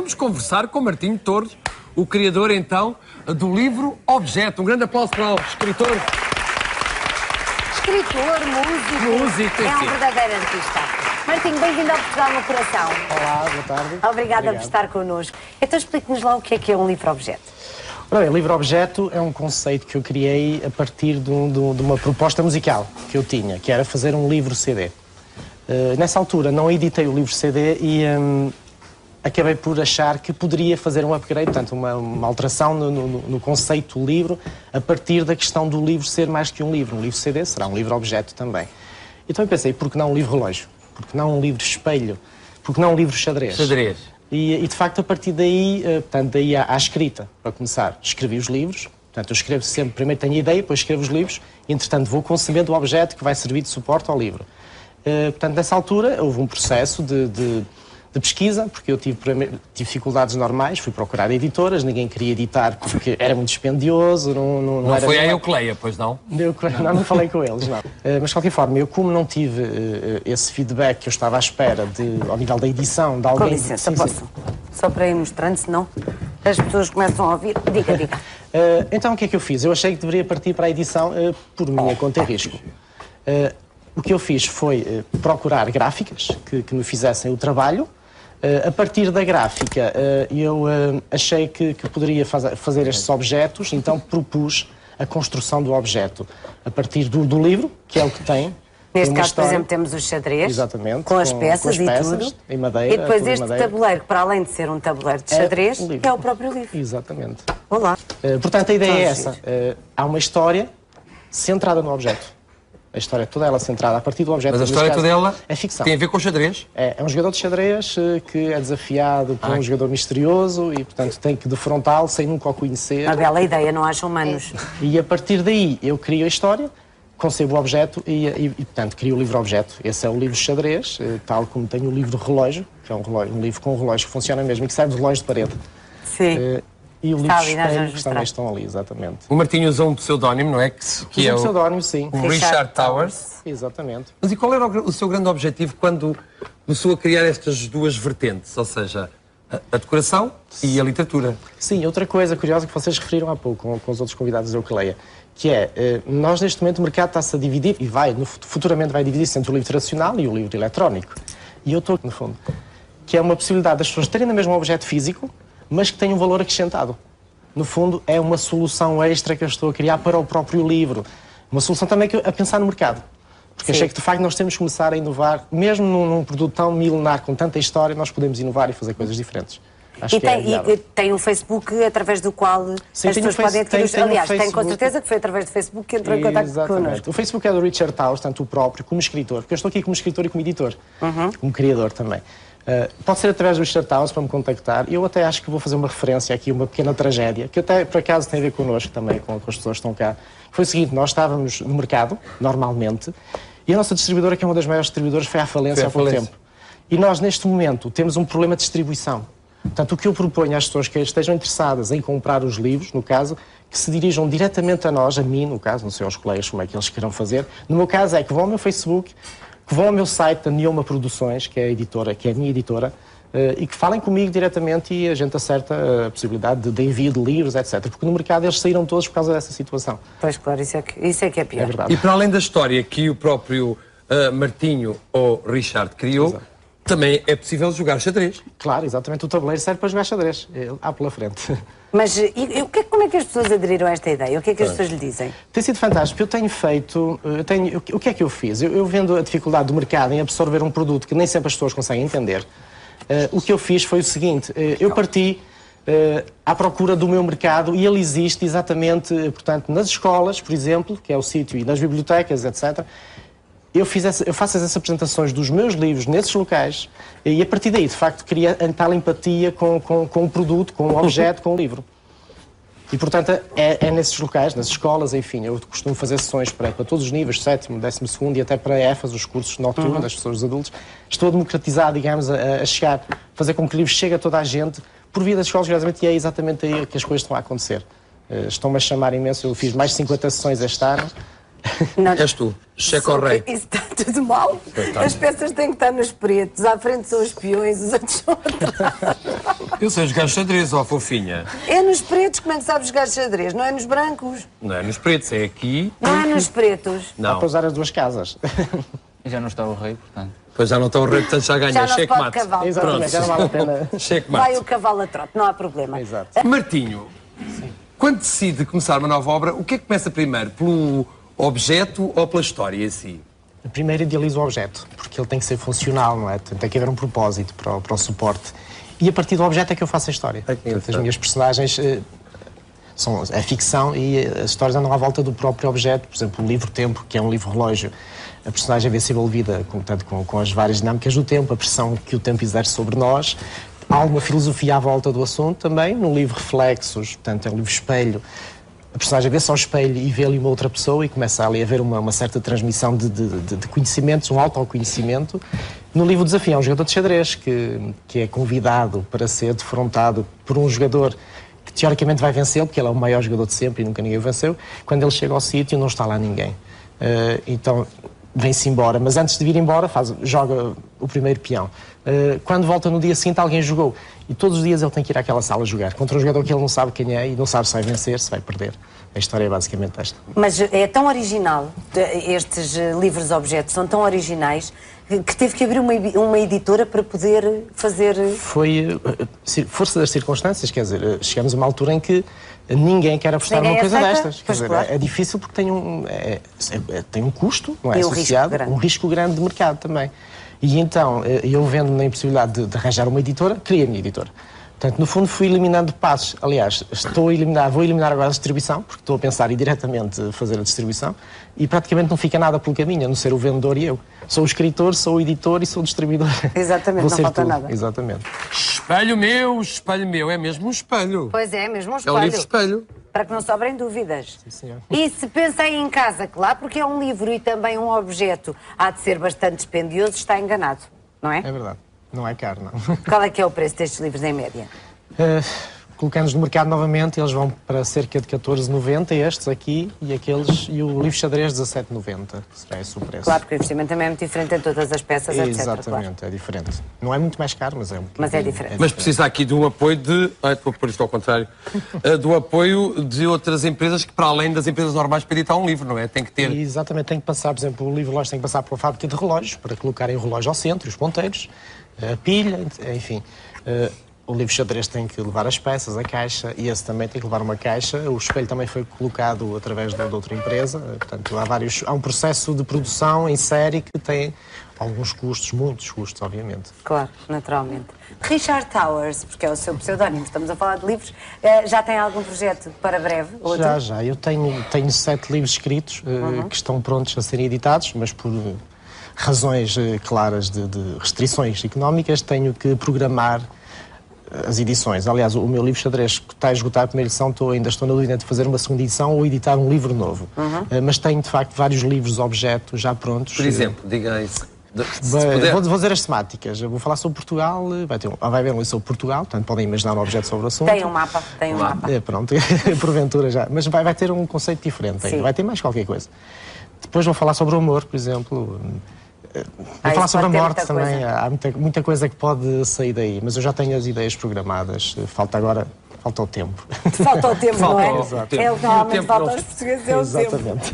vamos conversar com Martinho Torres, o criador, então, do livro Objeto. Um grande aplauso para o escritor. Escritor, músico, é um verdadeiro artista. Martinho, bem-vindo ao Portugal no Coração. Olá, boa tarde. Obrigada por estar connosco. Então explique-nos lá o que é um livro-objeto. Ora bem, livro-objeto é um conceito que eu criei a partir de uma proposta musical que eu tinha, que era fazer um livro-CD. Nessa altura não editei o livro-CD e acabei por achar que poderia fazer um upgrade, portanto uma alteração no conceito livro, a partir da questão do livro ser mais que um livro. Um livro-CD será um livro-objeto também. Então eu pensei, por que não um livro-relógio? Por que não um livro-espelho? Por que não um livro-xadrez? Xadrez. E de facto, a partir daí, portanto, daí à escrita, para começar, escrevi os livros. Portanto, eu escrevo sempre, primeiro tenho a ideia, depois escrevo os livros, e entretanto vou concebendo o objeto que vai servir de suporte ao livro. Portanto, nessa altura, houve um processo de pesquisa, porque eu tive dificuldades normais, fui procurar editoras, ninguém queria editar porque era muito dispendioso, não era... foi a Eucleia, pois não? Não falei com eles, não. Mas, de qualquer forma, eu como não tive esse feedback que eu estava à espera ao nível da edição de alguém... Com licença, posso? Só para ir mostrando, senão as pessoas começam a ouvir. Diga. Então, o que é que eu fiz? Eu achei que deveria partir para a edição por minha conta e risco. O que eu fiz foi procurar gráficas que me fizessem o trabalho. A partir da gráfica, eu achei que poderia fazer estes objetos, então propus a construção do objeto a partir do livro, que é o que tem. Neste caso, por exemplo, temos o xadrez. Exatamente. Com as peças e tudo. Em madeira. E depois este tabuleiro, que para além de ser um tabuleiro de xadrez, é o próprio livro. Exatamente. Olá. Portanto, a ideia é essa. Há uma história centrada no objeto. A história toda ela centrada a partir do objeto. Mas a história toda ela é ficção. Tem a ver com o xadrez? É um jogador de xadrez que é desafiado por um jogador misterioso e, portanto, tem que defrontá-lo sem nunca o conhecer. Uma bela ideia, não acham, manos? E a partir daí eu crio a história, concebo o objeto e portanto, crio o livro-objeto. Esse é o livro xadrez, tal como tenho o livro-relógio, que é um livro com um relógio que funciona mesmo e que serve de relógio de parede. Sim. E o livro-espelho que também estão ali, exatamente. O Martinho usou um pseudónimo, não é? Que é um pseudónimo, sim. O Richard Towers. Exatamente. Mas e qual era o seu grande objetivo quando começou a criar estas duas vertentes? Ou seja, a decoração e a literatura? Sim, outra coisa curiosa que vocês referiram há pouco com os outros convidados da Eucleia, que é, nós neste momento o mercado está-se a dividir, e futuramente vai dividir-se entre o livro tradicional e o livro eletrónico. E eu estou, no fundo, que é uma possibilidade das pessoas terem o mesmo objeto físico, mas que tem um valor acrescentado. No fundo, é uma solução extra que eu estou a criar para o próprio livro. Uma solução também a pensar no mercado. Porque achei que, de facto, nós temos que começar a inovar. Mesmo num produto tão milenar, com tanta história, nós podemos inovar e fazer coisas diferentes. E tem um Facebook através do qual as pessoas podem adquirir. Aliás, tem com certeza que foi através do Facebook que entrou em contato connosco. O Facebook é do Richard Towers, tanto o próprio como escritor. Porque eu estou aqui como escritor e como editor. Como criador também. Pode ser através do Richard Towers para me contactar. Eu até acho que vou fazer uma referência aqui, uma pequena tragédia, que até por acaso tem a ver connosco também, com as pessoas que estão cá. Foi o seguinte, nós estávamos no mercado, normalmente, e a nossa distribuidora, que é uma das maiores distribuidoras, foi à falência há pouco tempo. E nós, neste momento, temos um problema de distribuição. Portanto, o que eu proponho às pessoas que estejam interessadas em comprar os livros, no caso, que se dirijam diretamente a nós, a mim, no caso, não sei aos colegas como é que eles queiram fazer. No meu caso é que vão ao meu Facebook, que vão ao meu site da Neoma Produções, que é a editora, que é a minha editora, e que falem comigo diretamente e a gente acerta a possibilidade de envio de livros, etc. Porque no mercado eles saíram todos por causa dessa situação. Pois claro, isso é que é pior. É verdade. E para além da história que o próprio Martinho ou Richard criou, exato, também é possível jogar xadrez. Claro, exatamente. O tabuleiro serve para jogar xadrez. Há pela frente. Mas como é que as pessoas aderiram a esta ideia? O que é que as pessoas lhe dizem? Tem sido fantástico. Eu tenho feito... o que é que eu fiz? Eu vendo a dificuldade do mercado em absorver um produto que nem sempre as pessoas conseguem entender, o que eu fiz foi o seguinte. Eu parti à procura do meu mercado e ele existe exatamente, portanto, nas escolas, por exemplo, que é o sítio, e nas bibliotecas, etc., eu faço essas apresentações dos meus livros nesses locais e a partir daí, de facto, cria tal empatia com o produto, com o objeto, com o livro. E, portanto, é nesses locais, nas escolas, enfim, eu costumo fazer sessões para todos os níveis, 7º, 12º e até para EFAs, os cursos noturnos das pessoas dos adultos. Estou a democratizar, digamos, a chegar, fazer com que o livro chegue a toda a gente por via das escolas, e é exatamente aí que as coisas estão a acontecer. Estão-me a chamar imenso, eu fiz mais de 50 sessões este ano. Não. És tu. Cheque ao rei. Isso está tudo mal. As peças têm que estar nos pretos, à frente são os peões, os outros são atrás. Eu sei jogar xadrez, ó fofinha. É nos pretos, como é que sabes jogar xadrez? Não é nos brancos? Não é nos pretos, é aqui. Não é nos pretos? Dá Não. para usar as duas casas. E já não está o rei, portanto. Pois já não está o rei, portanto já ganha. Já não se Cheque pode mate. cavalo. Exatamente, já não vale a pena. Cheque Vai mate. o cavalo a trote, não há problema. Exato. Martinho, quando decide começar uma nova obra, o que é que começa primeiro? Pelo objeto ou pela história em si? Primeiro idealizo o objeto, porque ele tem que ser funcional, não é? Tem que haver um propósito para o suporte. E a partir do objeto é que eu faço a história. Portanto, as minhas personagens são a ficção e as histórias andam à volta do próprio objeto. Por exemplo, o livro Tempo, que é um livro-relógio, a personagem vê-se envolvida com as várias dinâmicas do tempo, a pressão que o tempo exerce sobre nós. Há alguma filosofia à volta do assunto também. No livro Reflexos, portanto, é um livro espelho, a personagem vê-se ao espelho e vê ali uma outra pessoa e começa ali a haver uma certa transmissão de conhecimentos, um autoconhecimento. No livro Desafio, há um jogador de xadrez que é convidado para ser defrontado por um jogador que teoricamente vai vencê-lo, porque ele é o maior jogador de sempre e nunca ninguém o venceu. Quando ele chega ao sítio, não está lá ninguém. Então vem-se embora, mas antes de vir embora joga o primeiro peão. Quando volta no dia seguinte, alguém jogou. E todos os dias ele tem que ir àquela sala jogar contra um jogador que ele não sabe quem é e não sabe se vai vencer, se vai perder. A história é basicamente esta. Mas é tão original, estes livros-objetos são tão originais, que teve que abrir uma editora para poder fazer... Foi força das circunstâncias, quer dizer, chegamos a uma altura em que ninguém quer apostar numa coisa destas. Quer dizer, claro. é difícil porque tem um custo, não é? E Associado, um risco grande de mercado também. E então, eu vendo na impossibilidade de arranjar uma editora, criei a minha editora. Portanto, no fundo, fui eliminando passos. Aliás, vou eliminar agora a distribuição, porque estou a pensar em diretamente fazer a distribuição, e praticamente não fica nada pelo caminho, a não ser o vendedor e eu. Sou o escritor, sou o editor e sou o distribuidor. Exatamente, não falta nada. Exatamente. Espelho meu, é mesmo um espelho. Pois é, mesmo um É espelho. um livro espelho. Para que não sobrem dúvidas. Sim, senhor. E se pensem em casa, claro, porque é um livro e também um objeto, há de ser bastante dispendioso, está enganado, não é? É verdade. Não é caro, não. Qual é que é o preço destes livros em média? Colocando-nos no mercado novamente, eles vão para cerca de 14,90, estes aqui, e o livro xadrez 17,90. Será esse o preço. Claro, porque o investimento também é muito diferente em todas as peças, etc. Exatamente, Claro. é diferente. Não é muito mais caro, mas é um Mas é diferente. Mas precisa aqui do apoio de... Estou a pôr isto ao contrário. Do apoio de outras empresas que, para além das empresas normais, para editar um livro, não é? Tem que ter... Exatamente, tem que passar, por exemplo, o livro-relógio tem que passar pela fábrica de relógios, para colocarem o relógio ao centro, os ponteiros, a pilha, enfim. O livro xadrez tem que levar as peças, a caixa, e esse também tem que levar uma caixa. O espelho também foi colocado através de outra empresa. Portanto, há um processo de produção em série que tem alguns custos, muitos custos, obviamente. Claro, naturalmente. Richard Towers, porque é o seu pseudónimo, estamos a falar de livros, já tem algum projeto para breve? Outro? Já. Eu tenho 7 livros escritos que estão prontos a serem editados, mas por razões claras de restrições económicas tenho que programar as edições. Aliás, o meu livro xadrez que está a esgotar a primeira edição, ainda estou na dúvida de fazer uma segunda edição ou editar um livro novo. Mas tenho, de facto, vários livros objetos já prontos. Por exemplo, diga isso. Vou dizer as temáticas. Eu vou falar sobre Portugal, vai haver um livro sobre Portugal, portanto podem imaginar um objeto sobre o assunto. Tem um mapa. Pronto, porventura já. Mas vai ter um conceito diferente ainda, vai ter mais qualquer coisa. Depois vou falar sobre o amor, por exemplo. Vou falar sobre a morte também. Há muita coisa que pode sair daí, mas eu já tenho as ideias programadas. Falta o tempo. Falta o tempo, não é? Exato. É o que normalmente falta aos portugueses, é o tempo. Exatamente.